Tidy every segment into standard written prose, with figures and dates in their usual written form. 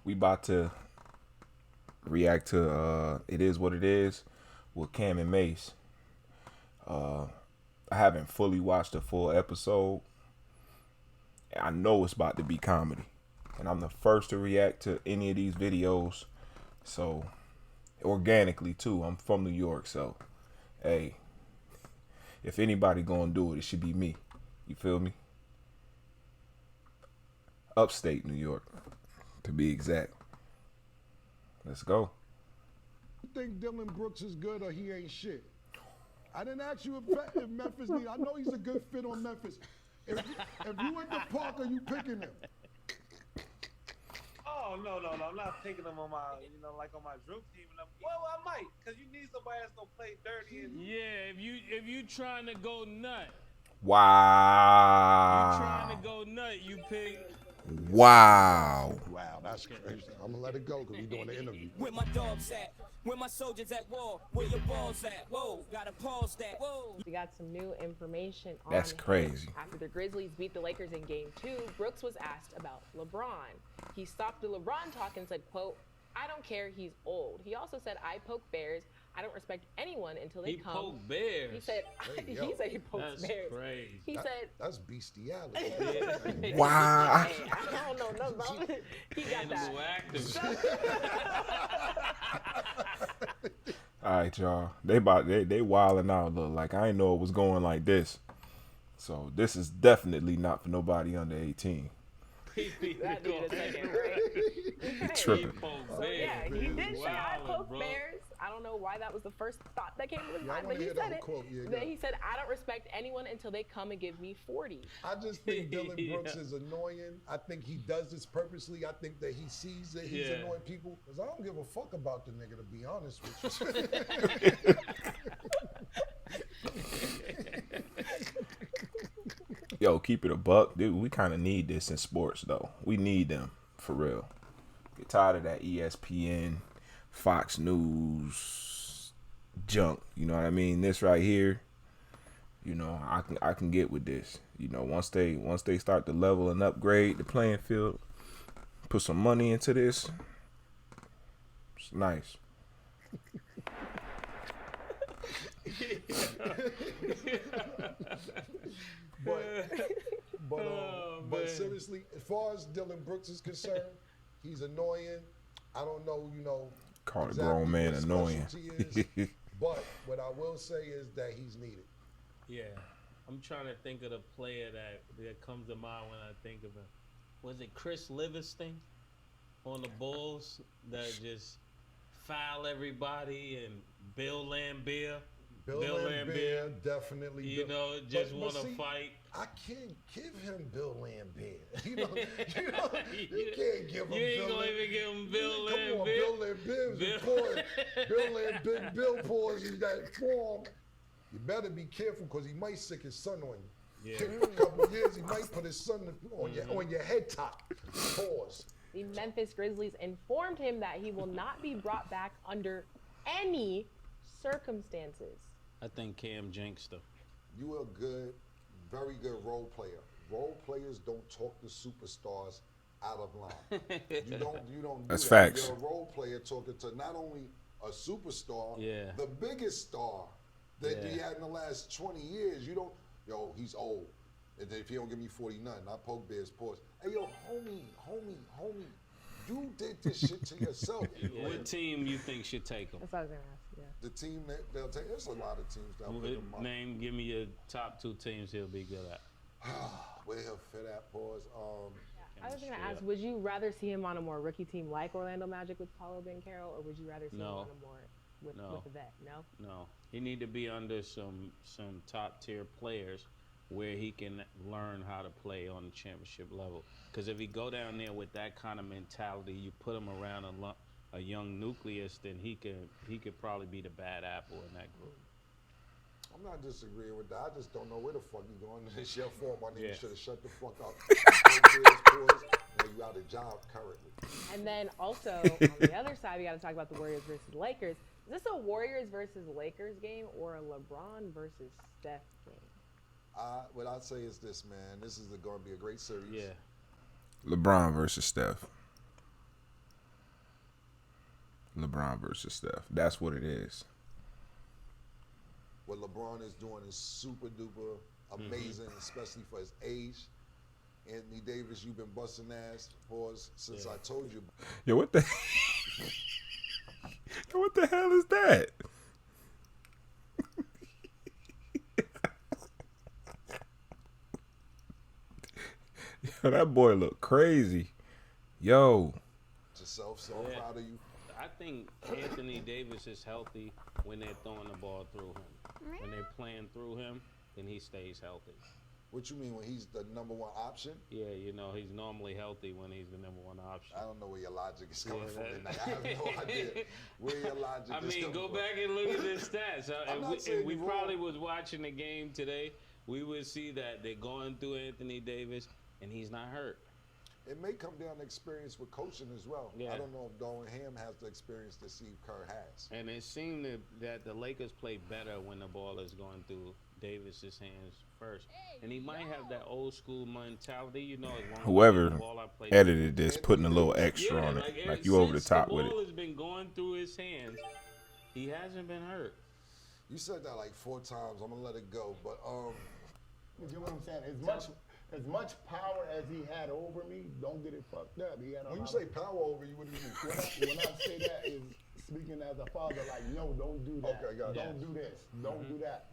We about to react to It Is What It Is with Cam and Mace. Uh, I haven't fully watched the full episode. I know it's about to be comedy. And I'm the first to react to any of these videos. So, organically, too. I'm from New York, so, hey, if anybody gonna do it, it should be me. You feel me? Upstate New York, to be exact. Let's go. You think Dylan Brooks is good or he ain't shit? I didn't ask you if Memphis need. I know he's a good fit on Memphis. If you went to Park, are you picking him? Oh no, I'm not picking him on my, like on my dream team. Well, I might, cause you need somebody that's gonna play dirty. And Yeah, if you trying to go nut, Wow. trying to go nut, you pick. Wow. Wow, that's crazy. I'm gonna let it go because we're doing the interview. Where my dogs at? Where my soldiers at war? Where your balls at? Whoa, gotta pause that. Whoa. We got some new information on That's him. crazy. After the Grizzlies beat the Lakers in Game 2, Brooks was asked about LeBron. He stopped the LeBron talk and said, quote, "I don't care, he's old." He also said, "I poke bears. I don't respect anyone until they He come." poked bears. He said, Hey, he yo. said he pokes That's bears. crazy. He said, That's bestiality. Wow. hey, I don't know nothing about it. He got that. Animal active. All right, y'all. They wilding out. Look, like I didn't know it was going like this. So this is definitely not for nobody under 18. That dude is second grade. Tripping. So yeah, he did say, "I poke bears." I don't know why that was the first thought that came to his Yeah, I mind, wanna but he hear that said whole it. quote. Yeah, Then yeah. he said, "I don't respect anyone until they come and give me 40." I just think Dylan Brooks Yeah. is annoying. I think he does this purposely. I think that he sees that he's Yeah. annoying people. Because I don't give a fuck about the nigga, to be honest with you. Yo, keep it a buck, dude. We kind of need this in sports, though. We need them for real. Get tired of that ESPN, Fox News junk. You know what I mean? This right here, I can get with this. Once they start to level and upgrade the playing field, put some money into this. It's nice. But seriously, as far as Dylan Brooks is concerned, he's annoying. I don't know, Call a exactly grown man what annoying. specialty is, but what I will say is that he's needed. Yeah, I'm trying to think of the player that comes to mind when I think of him. Was it Chris Livingston on the Bulls that just foul everybody, and Bill Laimbeer? Bill Bill Laimbeer, definitely. You Bill- know, just but want to see, fight. I can't give him Bill Laimbeer. You can't give him You ain't Bill gonna Laimbeer. even give him Bill Come on, Laimbeer. Bill Laimbeer is Bill- important. Bill Laimbeer, Bill pours in that form. You better be careful because he might sick his son on you. Yeah. Give him a couple of years, he might put his son on your head top. Pause. The Memphis Grizzlies informed him that he will not be brought back under any circumstances. I think Cam jinxed him. You are good, very good role player. Role players don't talk to superstars out of line. You don't do That's that. facts. You're a role player talking to not only a superstar, Yeah. the biggest star that Yeah. we had in the last 20 years. You don't, he's old. And then if he don't give me 40 nothing, I poke bears pause. Hey, yo, homie, you did this shit to yourself. What team you think should take him? That's what I was gonna ask. Yeah. The team that they'll take, there's a lot of teams that'll pick him up. Give me your top 2 teams he'll be good at. Where he'll fit at, pause. I was gonna ask, would you rather see him on a more rookie team like Orlando Magic with Paulo Banchero, or would you rather see him No. on a more with the vet? No. No, he need to be under some top tier players where he can learn how to play on the championship level. Because if he go down there with that kind of mentality, you put him around a young nucleus, then he could probably be the bad apple in that group. I'm not disagreeing with that. I just don't know where the fuck you going. It's your fault, my nigga. Yeah. Should have shut the fuck up. You out of job currently. And then also on the other side, we got to talk about the Warriors versus Lakers. Is this a Warriors versus Lakers game or a LeBron versus Steph game? What I'd say is this, man. This is going to be a great series. Yeah. LeBron versus Steph. LeBron versus Steph. That's what it is. What LeBron is doing is super duper amazing, especially for his age. Anthony Davis, you've been busting ass for us since I told you. Yo, what the what the hell is that? Yo, that boy look crazy. Yo. Yourself, so I'm proud of you. I think Anthony Davis is healthy when they're throwing the ball through him. When they're playing through him, then he stays healthy. What you mean when he's the number one option? Yeah, you know, he's normally healthy when he's the number one option. I don't know where your logic is coming from that- tonight. I have no idea where your logic I is mean, coming go from. back and look at the stats. I'm not saying If we you're probably wrong. was watching the game today, we would see that they're going through Anthony Davis, and he's not hurt. It may come down to experience with coaching as well. Yeah. I don't know if Darwin Ham has the experience that Steve Kerr has. And it seemed that the Lakers play better when the ball is going through Davis's hands first. And he might have that old school mentality, you know. As long as Whoever the ball I play edited this, putting a little extra on it. Like you over the top with The ball it. has been going through his hands. He hasn't been hurt. You said that like 4 times. I'm gonna let it go, but You get what I'm saying? As much power as he had over me, don't get it fucked up. He had a when you lot say of, power over you, what do you mean? when I say that is speaking as a father, like, no, don't do that. Okay, got it. Don't do this. Don't do that.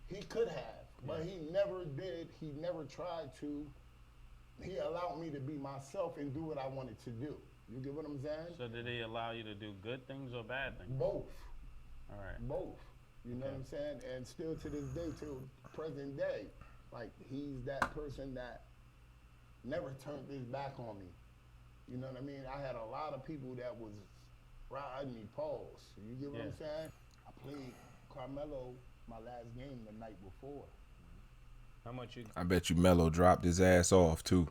He could have, but he never did. He never tried to. He allowed me to be myself and do what I wanted to do. You get what I'm saying? So did he allow you to do good things or bad things? Both. All right. Both. You know what I'm saying? And still to this day, till present day, like he's that person that never turned his back on me. You know what I mean? I had a lot of people that was riding me pause. You get what I'm saying? I played Carmelo my last game the night before. How much you? I bet you Melo dropped his ass off too.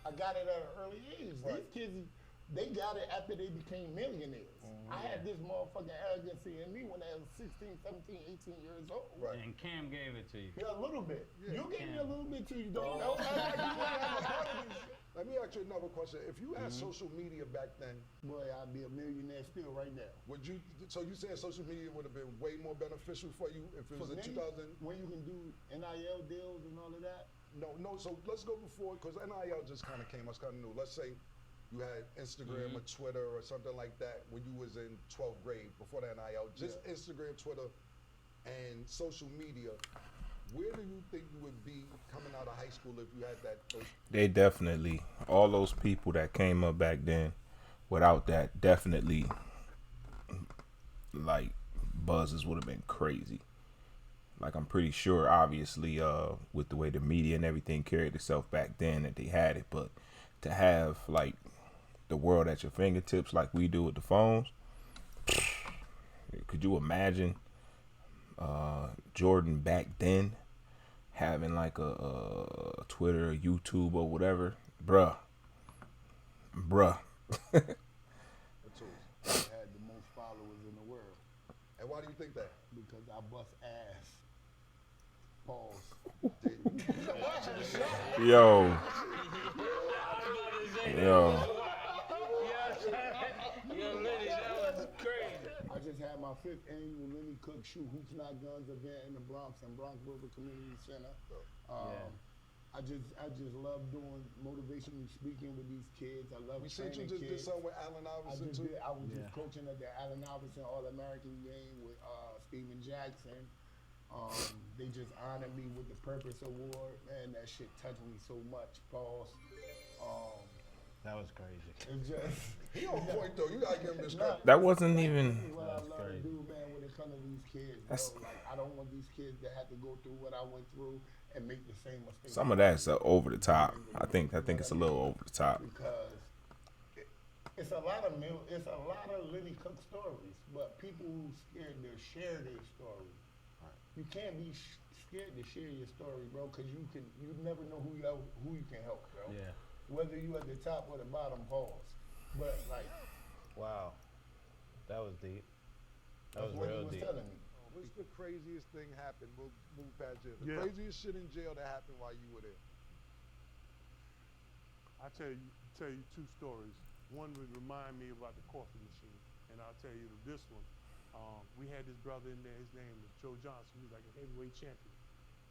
I got it at an early age. These kids, they got it after they became millionaires. I had this motherfucking arrogancy in me when I was 16, 17, 18 years old. Right. And Cam gave it to you. Yeah, a little bit. You gave me a little bit too. You don't know. You wanna have a part of this shit. Let me ask you another question. If you had social media back then, Boy, I'd be a millionaire still right now. would you? So you saying social media would have been way more beneficial for you if it was For in me, 2000? when you can do NIL deals and all of that, No. So let's go before, because NIL just kind of came. I was kind of new. Let's say you had Instagram or Twitter or something like that when you was in 12th grade before the NIL. Just Instagram, Twitter, and social media. Where do you think you would be coming out of high school if you had that? They definitely, all those people that came up back then, without that, definitely, like, buzzes would have been crazy. Like, I'm pretty sure, obviously, with the way the media and everything carried itself back then, that they had it. But to have, like, the world at your fingertips like we do with the phones, could you imagine Jordan back then having, like, a Twitter, a YouTube, or whatever? Bruh. I had the most followers in the world And why do you think that? because I bust ass. Pause. Yo. I just had my 5th annual Lenny Cook Shoot Hoops Not Guns event in the Bronx and Bronx River Community Center. I just love doing motivational speaking with these kids. I love We said you training just did kids. something with Allen Iverson too. I was just coaching at the Allen Iverson All-American game with Steven Jackson. They just honored me with the Purpose Award. Man, that shit touched me so much. Pause. That was crazy. It's just He on point though. You gotta give him this credit. That wasn't even. what I love to do, man, when it comes to these kids. Bro. Like, I don't want these kids to have to go through what I went through and make the same mistakes. Some of that's over the top. I think it's a little over the top. Because it's a lot of Lenny Cook stories, but people who scared to share their story. You can't be scared to share your story, bro, because you never know who you can help, bro. Yeah. Whether you at the top or the bottom, pause. But like, Wow. That was deep. That that's was what real he was deep. telling me. What's the craziest thing happened? We'll move past jail. The Yeah. craziest shit in jail that happened while you were there. I tell you 2 stories. one would remind me about the coffee machine, and I'll tell you this one. We had this brother in there. His name was Joe Johnson. He was like a heavyweight champion.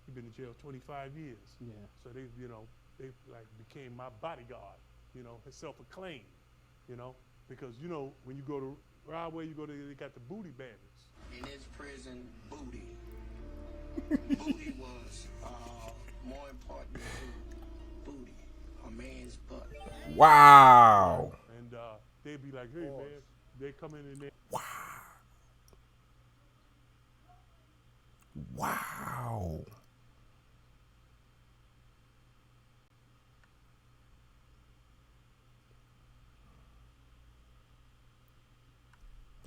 He'd been in jail 25 years. Yeah. So they like became my bodyguard. Self-acclaimed. Because when you go to Broadway, they got the booty bandits. In his prison, booty. Booty was more important to booty, a man's butt. Wow. And they'd be like, hey, man, they come in and they. Wow.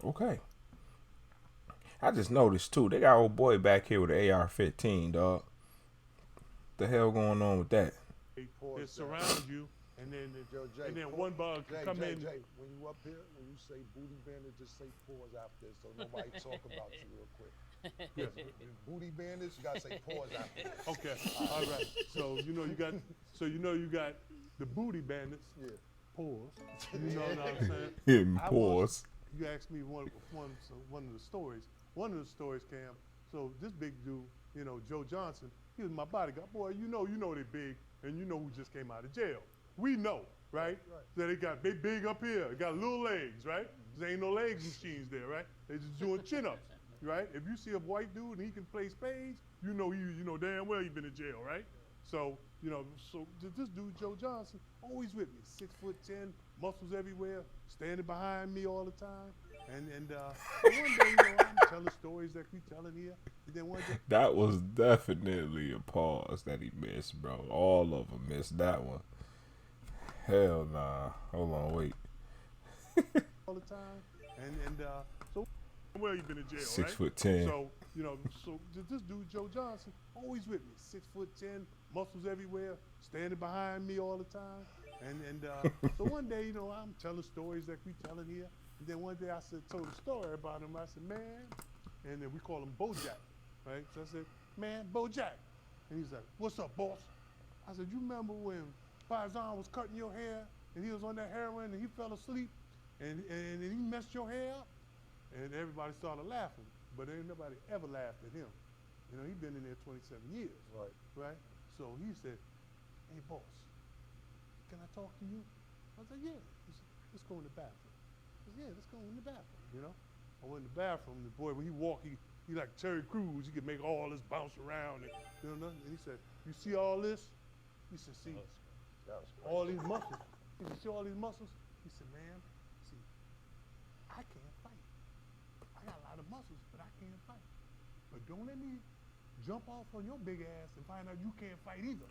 Okay. I just noticed too. They got old boy back here with the AR-15, dog. The hell going on with that? They surround you, and then one bug come in. Jay, when you up here, when you say booty bandit, just say pause after so nobody talk about you real quick. Yes. Booty bandits, you gotta say pause after. Okay, all right. So you got the booty bandits. Yeah. Pause. You know what I'm saying? Pause. You asked me one of the stories. One of the stories, Cam. So this big dude, Joe Johnson, he was my bodyguard. Boy, you know they big, and you know who just came out of jail. We know, right? So they big up here. They got little legs, right? There ain't no legs machines there, right? They just doing chin-ups, right? If you see a white dude and he can play spades, you know damn well he been in jail, right? So, this dude, Joe Johnson, always with me, 6'10", muscles everywhere, standing behind me all the time. And one day, I'm telling stories that we telling here. And then one day, that was definitely a pause that he missed, bro. All of them missed that one. Hell nah. Hold on, wait. all the time. And so, well, he been in jail, 6'10". So, so this dude, Joe Johnson, always with me, 6'10", muscles everywhere, standing behind me all the time. And so one day, I'm telling stories that we telling here. And then one day I told a story about him. I said, man, and then we call him Bojack, right? So I said, man, Bojack. And he's like, what's up, boss? I said, you remember when Faizon was cutting your hair and he was on that heroin and he fell asleep and he messed your hair up? And everybody started laughing, but ain't nobody ever laughed at him. He'd been in there 27 years. Right? So he said, hey, boss, can I talk to you? I said, yeah. He said, let's go in the bathroom. I said, yeah, let's go in the bathroom, I went in the bathroom, the boy, when he walked, he like Terry Crews, he could make all this bounce around, and and he said, you see all this? He said, see, all these muscles. He said, see all these muscles? He said, man, see, I can't fight. I got a lot of muscles, but I can't fight. But don't let me jump off on your big ass and find out you can't fight either.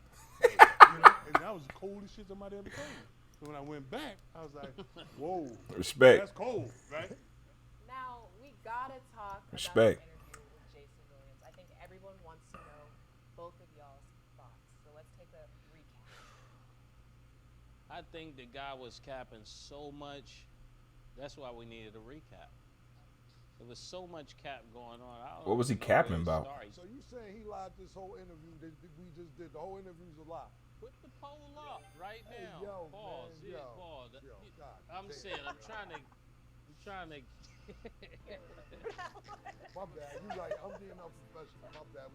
And that was the coldest shit somebody ever told me. So when I went back, I was like, whoa. Respect. That's cold, right? Now, we gotta talk Respect. about the interview with Jason Williams. I think everyone wants to know both of y'all's thoughts. So let's take a recap. I think the guy was capping so much. That's why we needed a recap. There was so much cap going on. What was he capping about? So you saying he lied this whole interview that we just did? The whole interview's a lie. Put the poll up right now. Yo, Pause. man, Yeah, yo, pause. yo, God I'm damn. saying, I'm trying to. My bad. You right. I'm being unprofessional. My bad.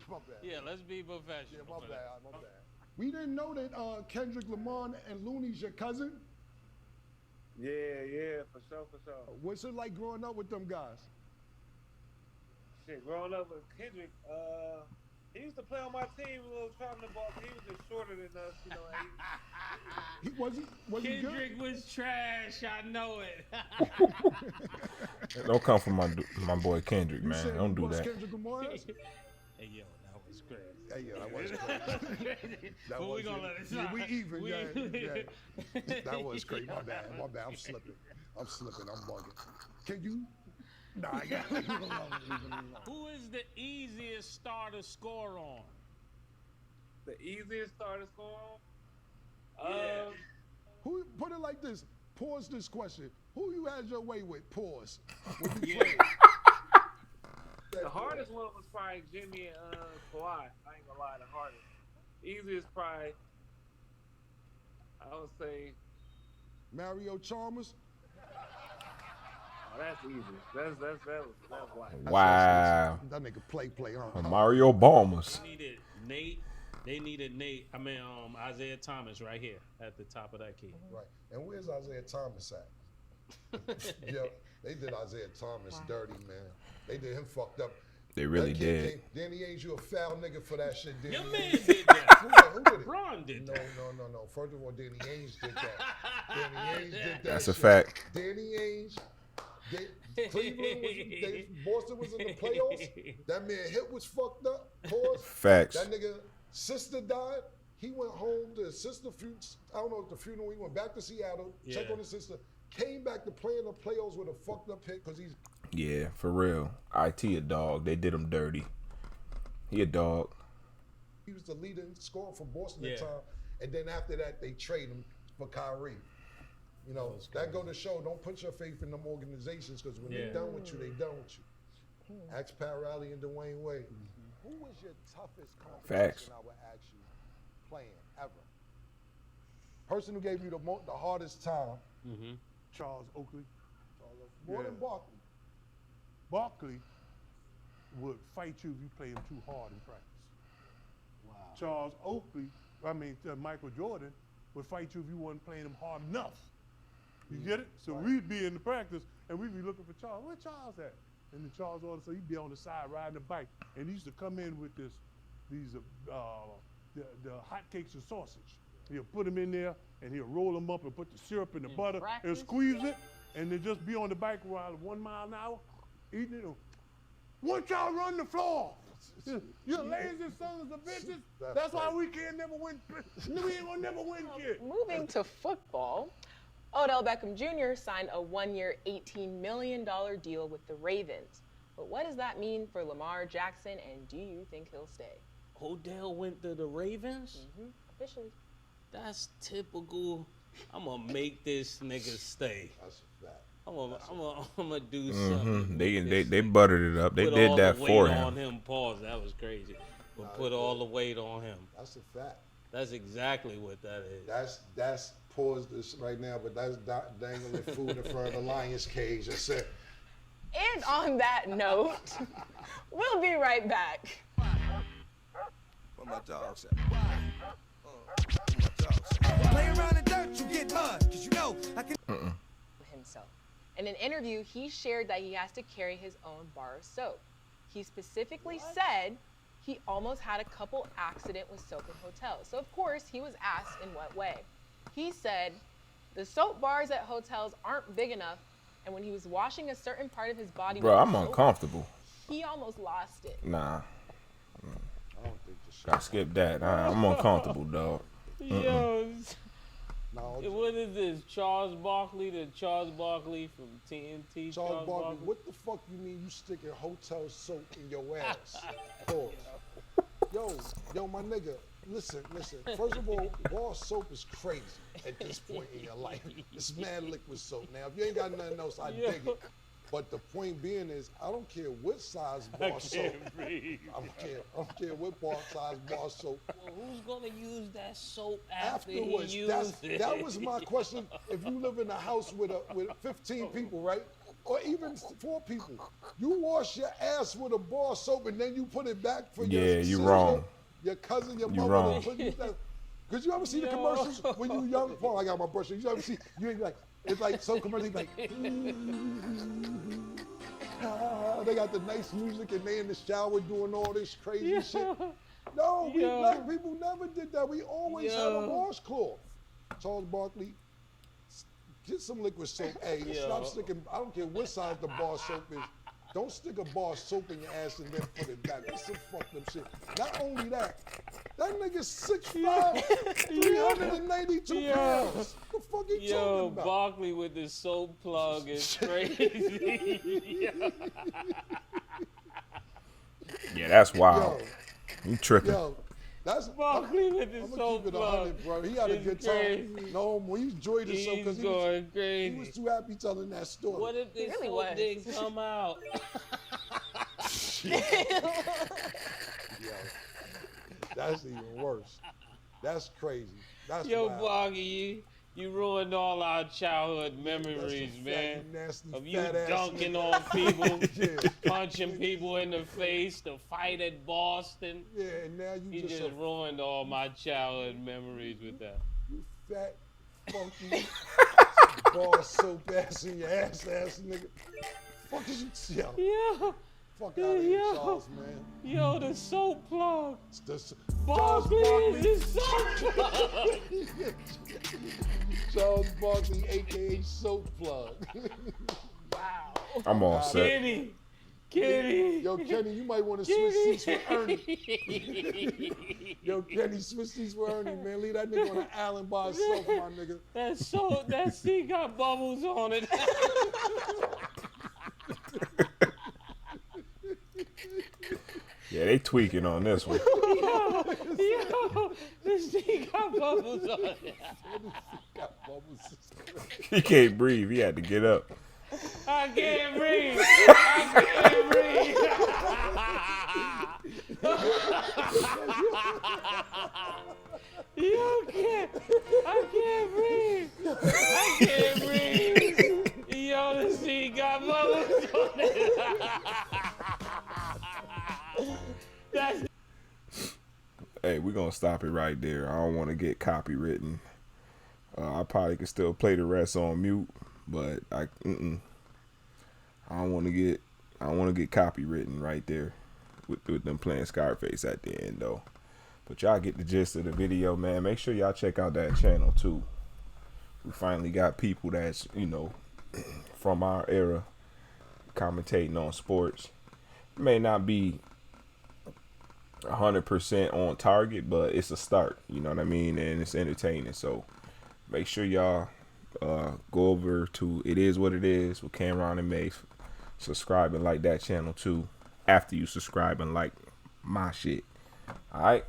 My bad. Yeah, let's be professional. Yeah, my bad. My bad. We didn't know that Kendrick Lamar and Looney's your cousin. Yeah, for sure. What's it like growing up with them guys? Shit, growing up with Kendrick, he used to play on my team, a little traveling ball. He was just shorter than us, He was he good? Kendrick was trash. I know it. Don't come from my boy Kendrick, man. saying Don't do what's that. Kendrick Lamar is? Hey, yo, that was crazy. Hey, yeah, that was crazy. But we gonna let it slide. Yeah, we even. Yeah. That was crazy. My bad. I'm slipping. I'm bugging. Can you? Nah, I got it. Leave it alone. Who is the easiest star to score on? The easiest star to score on? Who put it like this? Pause this question. Who you had your way with? Pause. When you Yeah. played. The hardest one was probably Jimmy and Kawhi. I ain't gonna lie, the hardest. Easiest probably, I would say, Mario Chalmers. Oh, that's easy. That was white. Wow. That nigga play, huh? Mario Balmers. They needed Nate. I mean, Isaiah Thomas right here at the top of that key. Right. And where's Isaiah Thomas at? Yeah, they did Isaiah Thomas dirty, man. They did him fucked up. They really That kid did. came- Danny Ainge, you a foul nigga for that shit, Danny Your Ainge. man did that. Who did it? LeBron did No, that. no. First of all, Danny Ainge did that. Danny Ainge did that. That's a shit. fact. Danny Ainge. Boston was in the playoffs. That man hip was fucked up. Pause. Facts. That nigga sister died. He went home to his sister. I don't know if the funeral. He went back to Seattle, checked on his sister, came back to play in the playoffs with a fucked up hit because he's. Yeah, for real. IT a dog. They did him dirty. He a dog. He was the leader in scoring for Boston at Yeah. the time, and then after that they trade him for Kyrie. You know, that go to show, don't put your faith in them organizations because when they done with you, they done with you. Ask Pat Riley and Dwayne Wade. Who was your toughest Facts. competition, I would ask you, playing ever? Person who gave you the hardest time. Charles Oakley. More than Yeah. Barkley. Barkley would fight you if you play him too hard in practice. Wow. Charles Oakley, Michael Jordan, would fight you if you wasn't playing him hard enough. You get it? So we'd be in the practice and we'd be looking for Charles. Where Charles at? And then Charles ordered, so he'd be on the side riding the bike. And he used to come in with the hotcakes and sausage. He'll put them in there and he'll roll them up and put the syrup in the butter and squeeze it. And then just be on the bike while 1 mile an hour, eating it. Once y'all run the floor, you're lazy sons of bitches. That's why we can't never win. We ain't gonna never win, kid. Moving to football, Odell Beckham Jr. signed a 1-year, $18 million deal with the Ravens. But what does that mean for Lamar Jackson, and do you think he'll stay? Odell went to the Ravens? Officially. That's typical. I'm going to make this nigga stay. That's a fact. I'm gonna do something. They buttered it up. They Put did all that the for weight him. on him. Pause. That was crazy. But put all the weight on him. That's a fact. That's exactly what that is. That's pause this right now, but that's dangling food in front of the lion's cage. I said. And on that note, we'll be right back. Where my dogs at? Where my dogs at? Play around in dirt, you get mud, 'cause you know I can. Himself. In an interview, he shared that he has to carry his own bar of soap. He specifically said he almost had a couple accident with soap in hotels. So of course, he was asked in what way. He said the soap bars at hotels aren't big enough, and when he was washing a certain part of his body Bro, with I'm soap, uncomfortable. he almost lost it. Nah. I don't think the shit. Gotta skip that. I'm uncomfortable, dog. Yo, No, what is this? Charles Barkley, the Charles Barkley from TNT? Charles Barkley, what the fuck you mean you sticking hotel soap in your ass? Pause. Yo, my nigga, listen. First of all, bar soap is crazy at this point in your life. It's mad liquid soap. Now, if you ain't got nothing else, I dig it. But the point being is, I don't care what size bar soap. I don't care what size bar soap. Well, who's gonna use that soap after Afterwards, he used it? that was my question. If you live in a house with 15 people, right? Or even 4 people, you wash your ass with a bar soap and then you put it back for your Yeah, you sister, wrong. your cousin, your You mother. wrong. Because you ever see the commercials when you young? Paul, I got my brush. You ever see? You ain't like it's like some commercials like. They got the nice music and they in the shower doing all this crazy shit. No, we black people never did that. We always had a washcloth. Charles Barkley, get some liquid soap. Hey, stop sticking. I don't care what size the bar soap is. Don't stick a bar of soap in your ass and then put it back. That's some fucked up shit. Not only that nigga's 6'5", 392 pounds. The fuck you talking about? Barkley with the soap plug is crazy. Yeah, that's wild. You tripping. Yo, that's Barkley with the I'm gonna soap keep it plug. 100, bro. He had a good time. Crazy. No, he enjoyed himself because He's going crazy. he was too happy telling that story. What if this really soap was. didn't come out? Yo, that's even worse. That's crazy. That's Yo, wild. Barkley, You ruined all our childhood memories, man. Nasty, Of you fat ass dunking nigga. on people, Yeah. punching people in the face, the fight at Boston. Yeah, and now You you just just ruined all my childhood memories with that. you fat, funky, ball soap ass in your ass nigga. Fuck is you, yo? Yo, Fuck out of here, yo. Charles, man. Yo, the soap plug. It's the- Barkley Barkley. is the soap plug. Charles Barkley, aka Soap Plug. I'm all set. Kenny. Yo, Kenny, you might want to switch seats with Ernie. Yo, Kenny, switch seats with Ernie, man. Leave that nigga on an island by himself, my nigga. That seat got bubbles on it. Yeah, they tweaking on this one. Yo, this seat got bubbles on it. Got bubbles. He can't breathe. He had to get up. I can't breathe. I can't breathe. I can't breathe. I can't breathe. Yo, the seat got bubbles on it. That's Hey, we're gonna stop it right there. I don't want to get copywritten. I probably could still play the rest on mute, but I don't want to get copywritten right there with them playing Scarface at the end though. But y'all get the gist of the video, man. Make sure y'all check out that channel too. We finally got people that's, from our era commentating on sports. It may not be 100% on target, but it's a start, you know what I mean, and it's entertaining. So make sure y'all go over to It Is What It Is with Cameron and Mace. Subscribe and like that channel too after you subscribe and like my shit. All right.